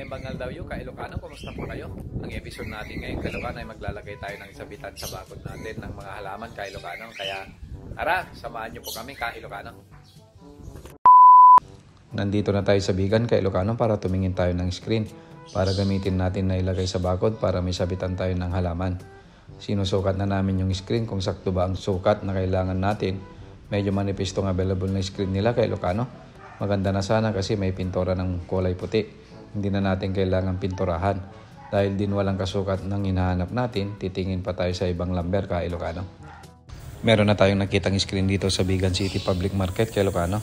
Bangal daw yun, ka-Ilocano, kumusta po kayo? Ang episode natin ngayon, ka-Ilocano, ay maglalagay tayo ng sabitan sa bakod natin ng mga halaman, ka-Ilocano. Kaya, tara, samahan nyo po kami, ka-Ilocano. Nandito na tayo sa bigan, ka-Ilocano, para tumingin tayo ng screen para gamitin natin na ilagay sa bakod para may sabitan tayo ng halaman. Sinusukat na namin yung screen kung sakto ba ang sukat na kailangan natin. Medyo manipis itong available na screen nila, ka-Ilocano. Maganda na sana kasi may pintura ng kulay puti. Hindi na natin kailangan pinturahan. Dahil din walang kasukat ng hinahanap natin, titingin pa tayo sa ibang lumber, ka-Ilocano. Meron na tayong nakitang screen dito sa Bigan City Public Market, ka-Ilocano.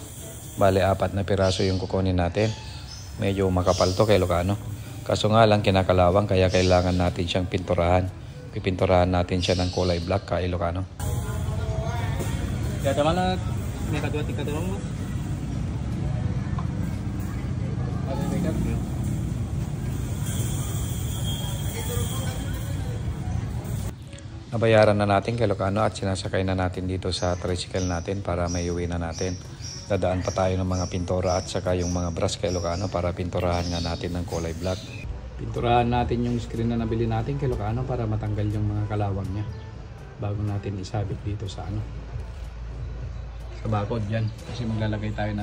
Bale, 4 na piraso yung kukunin natin. Medyo makapal to, ka-Ilocano. Kaso nga lang kinakalawang kaya kailangan natin siyang pinturahan. Pipinturahan natin siya ng kulay black, ka-Ilocano. Kaya tama na, may kadwa-tika mo. Nabayaran na natin, ka-Ilocano, at sinasakay na natin dito sa tricycle natin para may uwi na natin. Dadaan pa tayo ng mga pintura at saka yung mga brush, ka-Ilocano, para pinturahan nga natin ng kulay black. Pinturahan natin yung screen na nabili natin, ka-Ilocano, para matanggal yung mga kalawang niya bago natin isabit dito sa sa bakod dyan. Kasi maglalagay tayo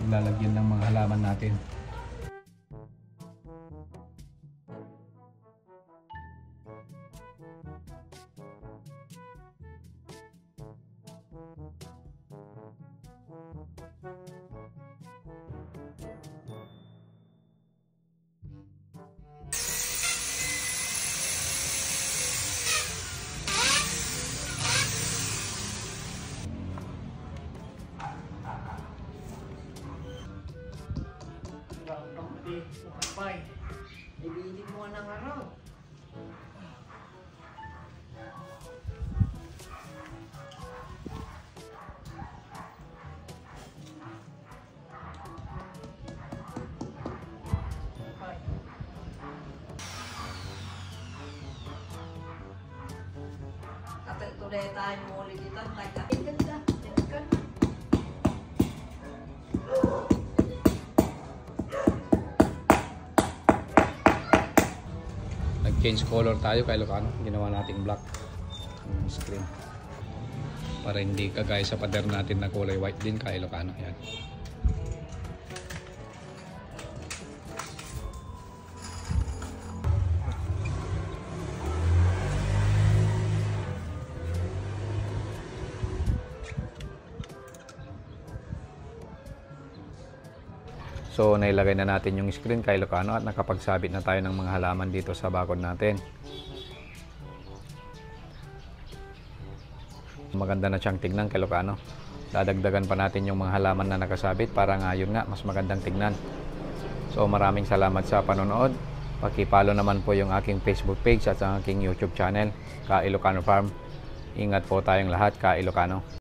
maglalagyan ng mga halaman natin. Bay, ibigin mo ng ano? Ate, tuloy tayo mo ulit dito. Ganda. Change color tayo, ka-Ilocano. Ginawa nating black yung screen para hindi kagaya sa pader natin na kulay white din, ka-Ilocano. Yan. So, nailagay na natin yung screen, ka-Ilocano, at nakapagsabit na tayo ng mga halaman dito sa bakod natin. Maganda na siyang tignan, ka-Ilocano. Dadagdagan pa natin yung mga halaman na nakasabit para nga yun nga, mas magandang tignan. So, maraming salamat sa panonood. Paki-follow naman po yung aking Facebook page at ang aking YouTube channel, ka-Ilocano Farm. Ingat po tayong lahat, ka-Ilocano.